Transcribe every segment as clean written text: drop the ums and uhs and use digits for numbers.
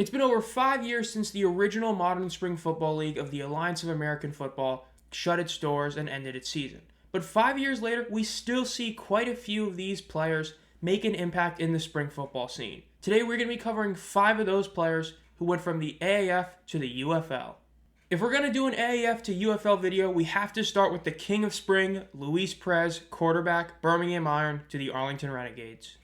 It's been over 5 years since the original Modern Spring Football League of the Alliance of American Football shut its doors and ended its season. But 5 years later, we still see quite a few of these players make an impact in the spring football scene. Today, we're going to be covering 5 of those players who went from the AAF to the UFL. If we're going to do an AAF to UFL video, we have to start with the King of Spring, Luis Perez, quarterback, Birmingham Iron, to the Arlington Renegades.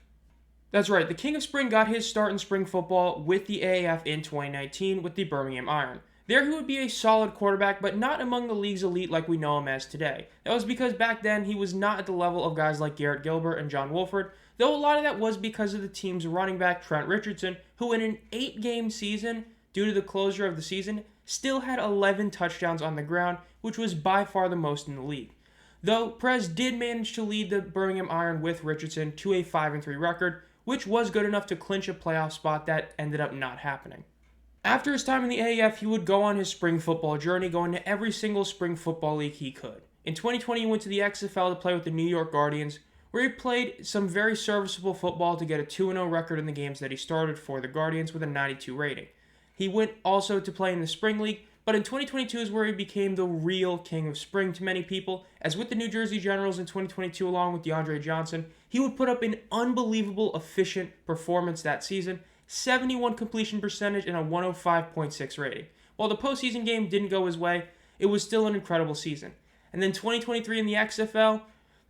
That's right, the King of Spring got his start in spring football with the AAF in 2019 with the Birmingham Iron. There he would be a solid quarterback, but not among the league's elite like we know him as today. That was because back then he was not at the level of guys like Garrett Gilbert and John Wolford, though a lot of that was because of the team's running back Trent Richardson, who in an 8-game season, due to the closure of the season, still had 11 touchdowns on the ground, which was by far the most in the league. Though Perez did manage to lead the Birmingham Iron with Richardson to a 5-3 record, which was good enough to clinch a playoff spot that ended up not happening. After his time in the AAF, he would go on his spring football journey, going to every single spring football league he could. In 2020, he went to the XFL to play with the New York Guardians, where he played some very serviceable football to get a 2-0 record in the games that he started for the Guardians with a 92 rating. He went also to play in the Spring League, but in 2022 is where he became the real King of Spring to many people, as with the New Jersey Generals in 2022 along with DeAndre Johnson, he would put up an unbelievable efficient performance that season, 71 completion percentage and a 105.6 rating. While the postseason game didn't go his way, it was still an incredible season. And then 2023 in the XFL,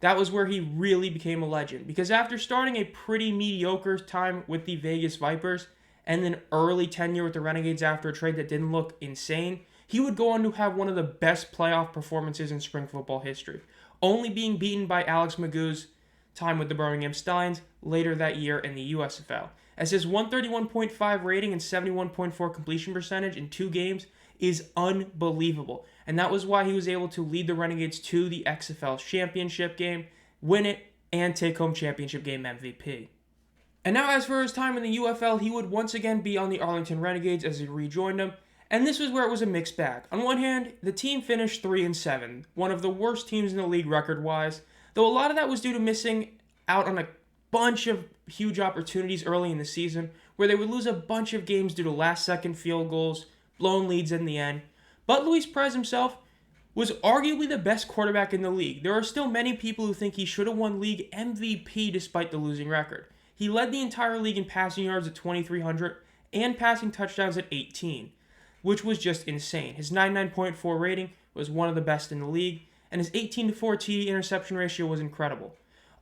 that was where he really became a legend, because after starting a pretty mediocre time with the Vegas Vipers, and then early tenure with the Renegades after a trade that didn't look insane, he would go on to have one of the best playoff performances in spring football history, only being beaten by Alex Magoo's time with the Birmingham Stallions later that year in the USFL, as his 131.5 rating and 71.4 completion percentage in 2 games is unbelievable, and that was why he was able to lead the Renegades to the XFL championship game, win it, and take home championship game MVP. And now as for his time in the UFL, he would once again be on the Arlington Renegades as he rejoined them, and this was where it was a mixed bag. On one hand, the team finished 3-7, one of the worst teams in the league record-wise, though a lot of that was due to missing out on a bunch of huge opportunities early in the season, where they would lose a bunch of games due to last-second field goals, blown leads in the end. But Luis Perez himself was arguably the best quarterback in the league. There are still many people who think he should have won league MVP despite the losing record. He led the entire league in passing yards at 2,300 and passing touchdowns at 18, which was just insane. His 99.4 rating was one of the best in the league, and his 18-4 TD interception ratio was incredible.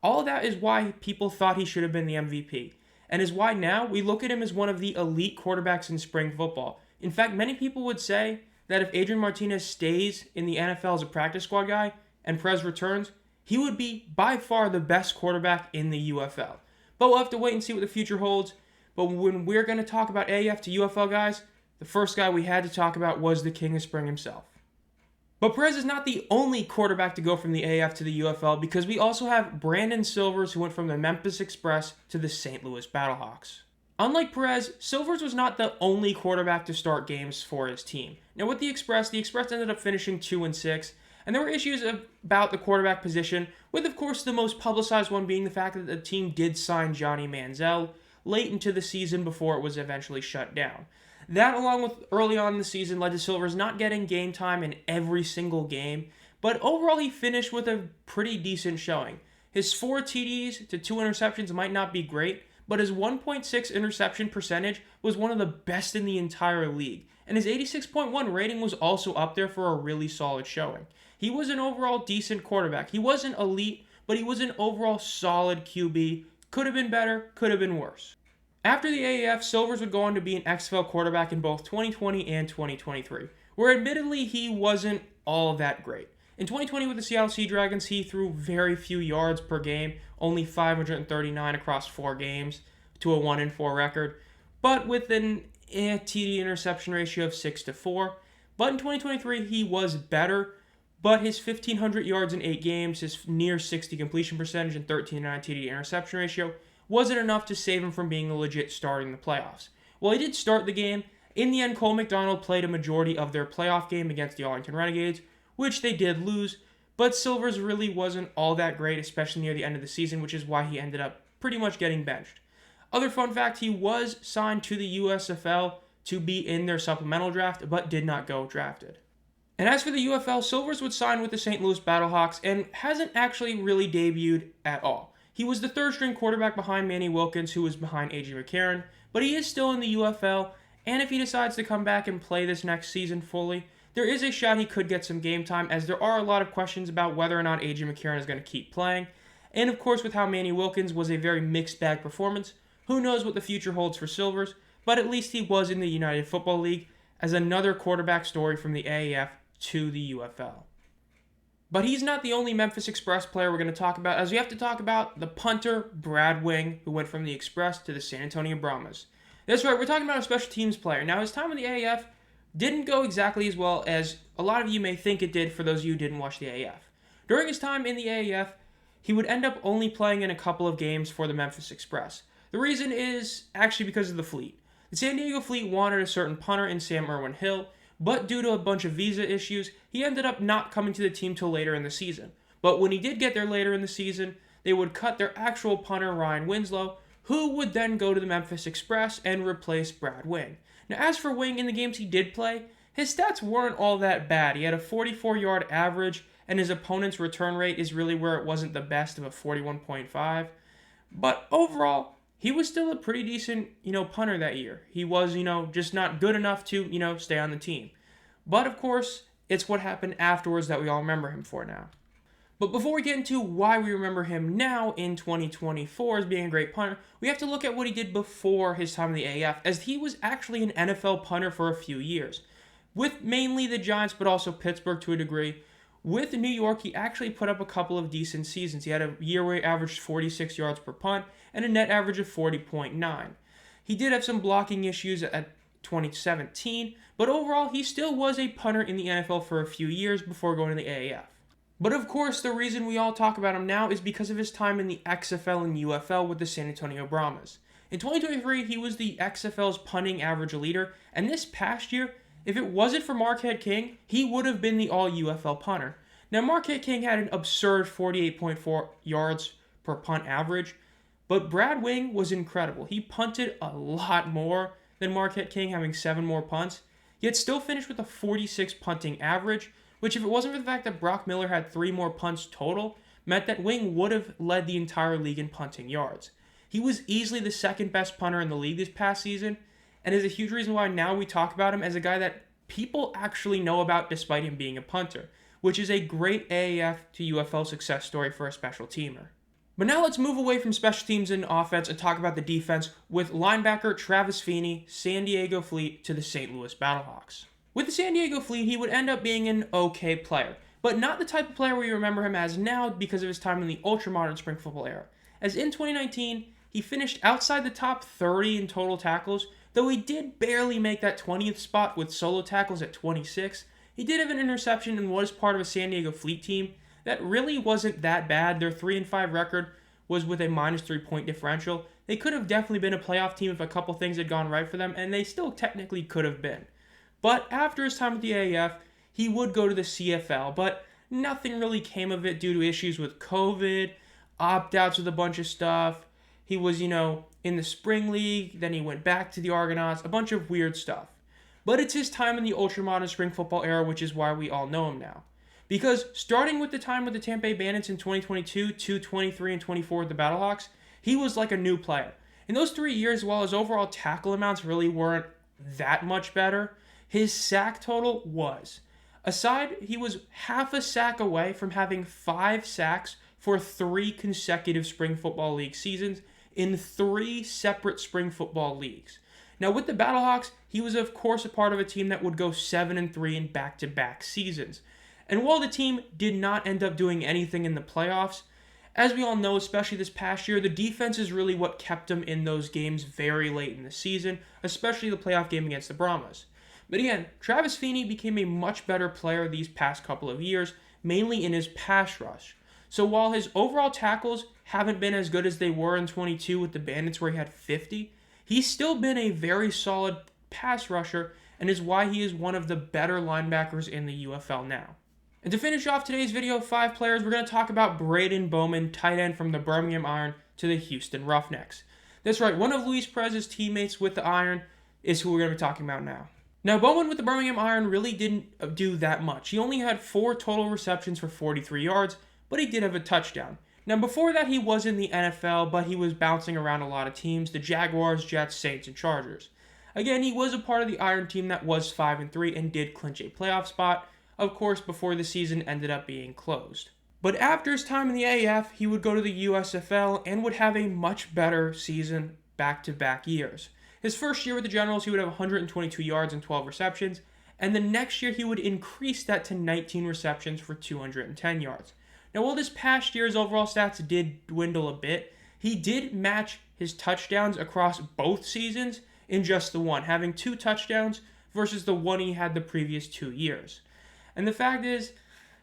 All of that is why people thought he should have been the MVP, and is why now we look at him as one of the elite quarterbacks in spring football. In fact, many people would say that if Adrian Martinez stays in the NFL as a practice squad guy and Perez returns, he would be by far the best quarterback in the UFL. But we'll have to wait and see what the future holds. But when we're going to talk about AAF to UFL guys, the first guy we had to talk about was the King of Spring himself. But Perez is not the only quarterback to go from the AAF to the UFL, because we also have Brandon Silvers, who went from the Memphis Express to the St. Louis Battlehawks. Unlike Perez, Silvers was not the only quarterback to start games for his team. Now with the Express ended up finishing 2-6, and there were issues about the quarterback position, with of course the most publicized one being the fact that the team did sign Johnny Manziel late into the season before it was eventually shut down. That, along with early on in the season, led to Silvers not getting game time in every single game, but overall he finished with a pretty decent showing. His 4 TDs to 2 interceptions might not be great, but his 1.6 interception percentage was one of the best in the entire league, and his 86.1 rating was also up there for a really solid showing. He was an overall decent quarterback. He wasn't elite, but he was an overall solid QB. Could have been better, could have been worse. After the AAF, Silvers would go on to be an XFL quarterback in both 2020 and 2023, where admittedly he wasn't all that great. In 2020 with the Seattle Sea Dragons, he threw very few yards per game, only 539 across 4 games to a 1-4 record, but with an TD interception ratio of 6-4. But in 2023, he was better, but his 1,500 yards in 8 games, his near 60 completion percentage, and 13.9 TD interception ratio wasn't enough to save him from being a legit starter in the playoffs. While he did start the game, in the end, Cole McDonald played a majority of their playoff game against the Arlington Renegades, which they did lose, but Silvers really wasn't all that great, especially near the end of the season, which is why he ended up pretty much getting benched. Other fun fact, he was signed to the USFL to be in their supplemental draft, but did not go drafted. And as for the UFL, Silvers would sign with the St. Louis Battlehawks and hasn't actually really debuted at all. He was the third string quarterback behind Manny Wilkins, who was behind A.J. McCarron, but he is still in the UFL, and if he decides to come back and play this next season fully, there is a shot he could get some game time, as there are a lot of questions about whether or not A.J. McCarron is going to keep playing. And of course, with how Manny Wilkins was a very mixed bag performance, who knows what the future holds for Silvers, but at least he was in the United Football League as another quarterback story from the AAF to the UFL. But he's not the only Memphis Express player we're going to talk about, as we have to talk about the punter, Brad Wing, who went from the Express to the San Antonio Brahmas. That's right, we're talking about a special teams player. Now, his time in the AAF didn't go exactly as well as a lot of you may think it did for those of you who didn't watch the AAF. During his time in the AAF, he would end up only playing in a couple of games for the Memphis Express. The reason is actually because of the Fleet. The San Diego Fleet wanted a certain punter in Sam Irwin-Hill, but due to a bunch of visa issues, he ended up not coming to the team till later in the season. But when he did get there later in the season, they would cut their actual punter, Ryan Winslow, who would then go to the Memphis Express and replace Brad Wing. Now, as for Wing, in the games he did play, his stats weren't all that bad. He had a 44-yard average, and his opponent's return rate is really where it wasn't the best of a 41.5. But overall, he was still a pretty decent, punter that year. He was, just not good enough to, stay on the team. But of course, it's what happened afterwards that we all remember him for now. But before we get into why we remember him now in 2024 as being a great punter, we have to look at what he did before his time in the AAF, as he was actually an NFL punter for a few years, with mainly the Giants, but also Pittsburgh to a degree. With New York, he actually put up a couple of decent seasons. He had a year where he averaged 46 yards per punt and a net average of 40.9. He did have some blocking issues at 2017, but overall, he still was a punter in the NFL for a few years before going to the AAF. But of course, the reason we all talk about him now is because of his time in the XFL and UFL with the San Antonio Brahmas. In 2023, he was the XFL's punting average leader, and this past year, if it wasn't for Marquette King, he would have been the all-UFL punter. Now, Marquette King had an absurd 48.4 yards per punt average, but Brad Wing was incredible. He punted a lot more than Marquette King, having 7 more punts, yet still finished with a 46 punting average, which if it wasn't for the fact that Brock Miller had 3 more punts total, meant that Wing would have led the entire league in punting yards. He was easily the second best punter in the league this past season, and is a huge reason why now we talk about him as a guy that people actually know about despite him being a punter, which is a great AAF to UFL success story for a special teamer. But now let's move away from special teams and offense and talk about the defense with linebacker Travis Feeney, San Diego Fleet, to the St. Louis Battlehawks. With the San Diego Fleet, he would end up being an okay player, but not the type of player we remember him as now because of his time in the ultra-modern spring football era. As in 2019, he finished outside the top 30 in total tackles, though he did barely make that 20th spot with solo tackles at 26. He did have an interception and was part of a San Diego Fleet team that really wasn't that bad. Their 3-5 record was with a -3 point differential. They could have definitely been a playoff team if a couple things had gone right for them, and they still technically could have been. But after his time with the AAF, he would go to the CFL, but nothing really came of it due to issues with COVID, opt-outs with a bunch of stuff. He was, in the spring league, then he went back to the Argonauts, a bunch of weird stuff. But it's his time in the ultra-modern spring football era, which is why we all know him now. Because starting with the time with the Tampa Bay Bandits in 2022 to 23 and 24 with the Battlehawks, he was like a new player. In those 3 years, while his overall tackle amounts really weren't that much better, his sack total was. Aside, he was half a sack away from having 5 sacks for 3 consecutive spring football league seasons in 3 separate spring football leagues. Now, with the Battlehawks, he was of course a part of a team that would go 7-3 in back-to-back seasons. And while the team did not end up doing anything in the playoffs, as we all know, especially this past year, the defense is really what kept them in those games very late in the season, especially the playoff game against the Brahmas. But again, Travis Feeney became a much better player these past couple of years, mainly in his pass rush. So while his overall tackles haven't been as good as they were in 22 with the Bandits where he had 50, he's still been a very solid pass rusher and is why he is one of the better linebackers in the UFL now. And to finish off today's video of 5 players, we're going to talk about Braden Bowman, tight end from the Birmingham Iron to the Houston Roughnecks. That's right, one of Luis Perez's teammates with the Iron is who we're going to be talking about now. Now, Bowman with the Birmingham Iron really didn't do that much. He only had 4 total receptions for 43 yards, but he did have a touchdown. Now, before that, he was in the NFL, but he was bouncing around a lot of teams: the Jaguars, Jets, Saints, and Chargers. Again, he was a part of the Iron team that was 5-3 and did clinch a playoff spot, of course, before the season ended up being closed. But after his time in the AAF, he would go to the USFL and would have a much better season back-to-back years. His first year with the Generals, he would have 122 yards and 12 receptions, and the next year he would increase that to 19 receptions for 210 yards. Now, while this past year's overall stats did dwindle a bit, he did match his touchdowns across both seasons in just the one, having 2 touchdowns versus the one he had the previous 2 years. And the fact is,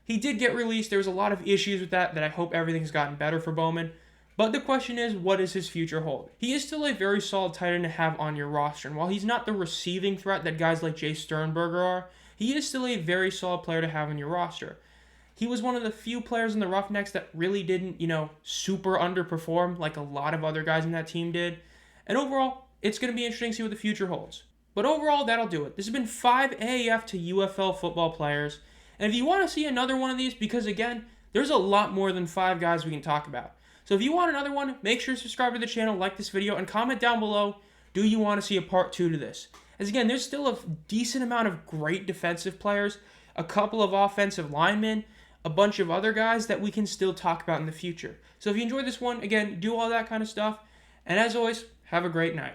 he did get released. There was a lot of issues with that I hope everything's gotten better for Bowman. But the question is, what does his future hold? He is still a very solid tight end to have on your roster. And while he's not the receiving threat that guys like Jay Sternberger are, he is still a very solid player to have on your roster. He was one of the few players in the Roughnecks that really didn't, super underperform like a lot of other guys in that team did. And overall, it's going to be interesting to see what the future holds. But overall, that'll do it. This has been 5 AAF to UFL football players. And if you want to see another one of these, because again, there's a lot more than 5 guys we can talk about. So if you want another one, make sure to subscribe to the channel, like this video, and comment down below, do you want to see a part 2 to this? As again, there's still a decent amount of great defensive players, a couple of offensive linemen, a bunch of other guys that we can still talk about in the future. So if you enjoyed this one, again, do all that kind of stuff. And as always, have a great night.